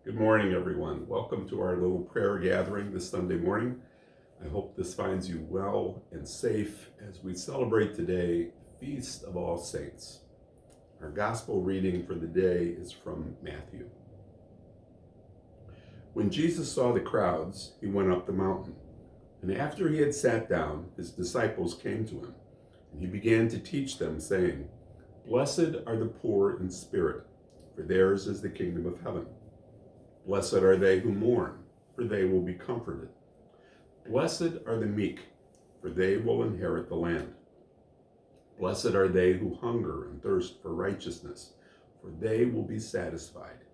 Good morning, everyone. Welcome to our little prayer gathering this Sunday morning. I hope this finds you well and safe as we celebrate today, Feast of All Saints. Our gospel reading for the day is from Matthew. When Jesus saw the crowds, he went up the mountain. And after he had sat down, his disciples came to him, and he began to teach them, saying, "Blessed are the poor in spirit, for theirs is the kingdom of heaven. Blessed are they who mourn, for they will be comforted. Blessed are the meek, for they will inherit the land. Blessed are they who hunger and thirst for righteousness, for they will be satisfied.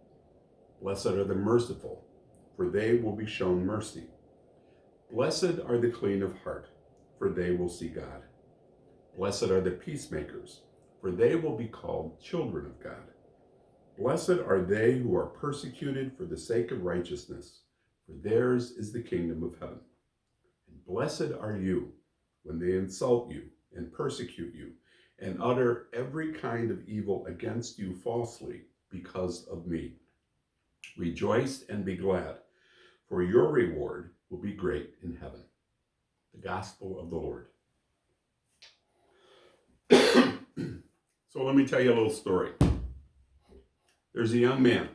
Blessed are the merciful, for they will be shown mercy. Blessed are the clean of heart, for they will see God. Blessed are the peacemakers, for they will be called children of God. Blessed are they who are persecuted for the sake of righteousness, for theirs is the kingdom of heaven. And blessed are you when they insult you and persecute you and utter every kind of evil against you falsely because of me. Rejoice and be glad, for your reward will be great in heaven." The Gospel of the Lord. So let me tell you a little story. There's a young man,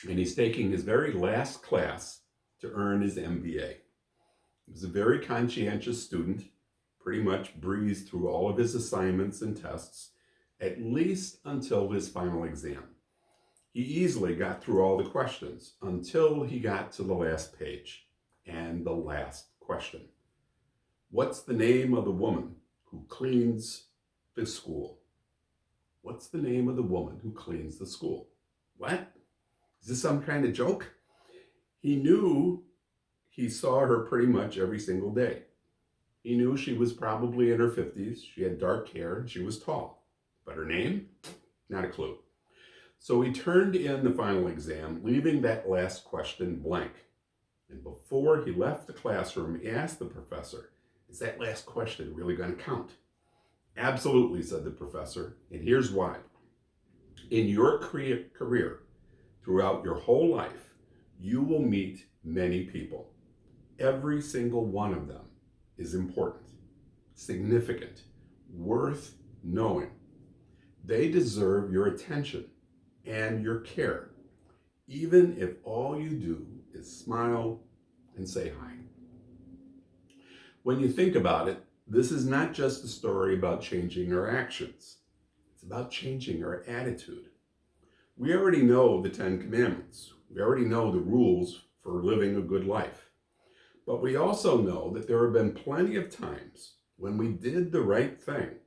and he's taking his very last class to earn his MBA. He was a very conscientious student, pretty much breezed through all of his assignments and tests, at least until his final exam. He easily got through all the questions until he got to the last page and the last question. What's the name of the woman who cleans the school? What's the name of the woman who cleans the school? What? Is this some kind of joke? He knew he saw her pretty much every single day. He knew she was probably in her 50s. She had dark hair and she was tall. But her name? Not a clue. So he turned in the final exam, leaving that last question blank. And before he left the classroom, he asked the professor, "Is that last question really going to count?" "Absolutely," said the professor, and here's why. In your career, throughout your whole life, you will meet many people. Every single one of them is important, significant, worth knowing. They deserve your attention and your care, even if all you do is smile and say hi. When you think about it, this is not just a story about changing our actions. It's about changing our attitude. We already know the 10 Commandments. We already know the rules for living a good life. But we also know that there have been plenty of times when we did the right thing,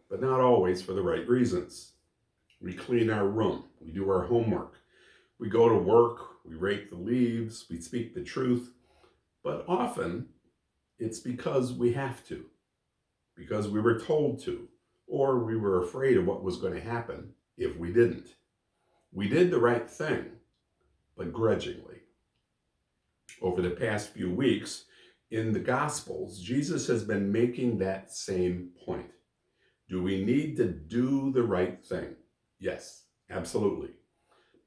but not always for the right reasons. We clean our room, we do our homework, we go to work, we rake the leaves, we speak the truth, but often it's because we have to, because we were told to, or we were afraid of what was going to happen if we didn't. We did the right thing, but grudgingly. Over the past few weeks, in the Gospels, Jesus has been making that same point. Do we need to do the right thing? Yes, absolutely.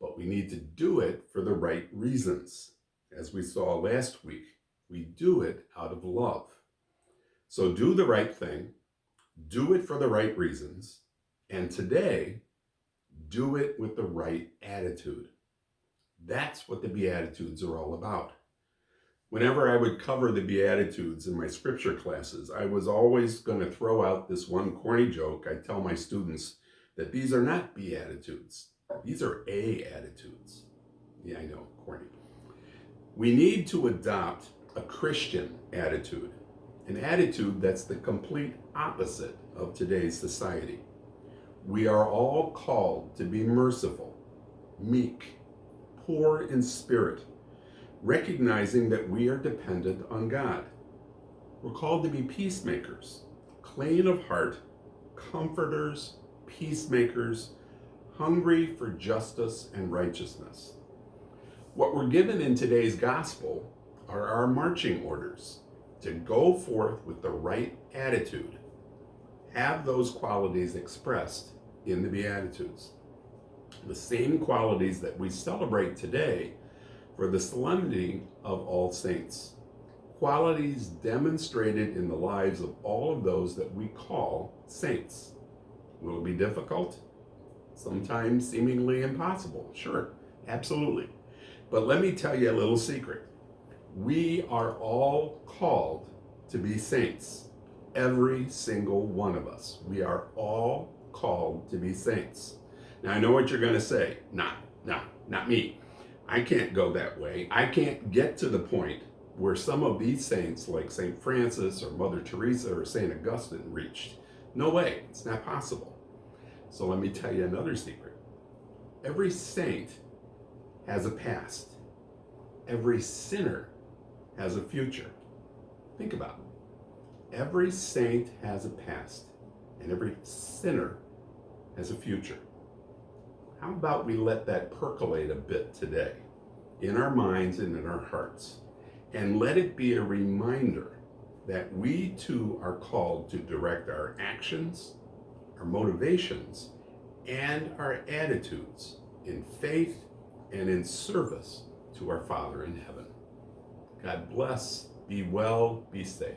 But we need to do it for the right reasons. As we saw last week, we do it out of love. So do the right thing, do it for the right reasons, and today, do it with the right attitude. That's what the Beatitudes are all about. Whenever I would cover the Beatitudes in my scripture classes, I was always going to throw out this one corny joke. I tell my students that these are not Beatitudes. These are A-attitudes. Yeah, I know, corny. We need to adopt a Christian attitude, an attitude that's the complete opposite of today's society. We are all called to be merciful, meek, poor in spirit, recognizing that we are dependent on God. We're called to be peacemakers, clean of heart, comforters, peacemakers, hungry for justice and righteousness. What we're given in today's gospel are our marching orders to go forth with the right attitude, have those qualities expressed in the Beatitudes. The same qualities that we celebrate today for the solemnity of All Saints. Qualities demonstrated in the lives of all of those that we call saints. Will it be difficult? Sometimes seemingly impossible. Sure, absolutely. But let me tell you a little secret. We are all called to be saints. Every single one of us. We are all called to be saints. Now I know what you're going to say. Not me. I can't go that way. I can't get to the point where some of these saints like St. Francis or Mother Teresa or St. Augustine reached. No way. It's not possible. So let me tell you another secret. Every saint has a past. Every sinner has a future. Think about it. Every saint has a past, and every sinner has a future. How about we let that percolate a bit today in our minds and in our hearts, and let it be a reminder that we too are called to direct our actions, our motivations, and our attitudes in faith and in service to our Father in heaven. God bless, be well, be safe.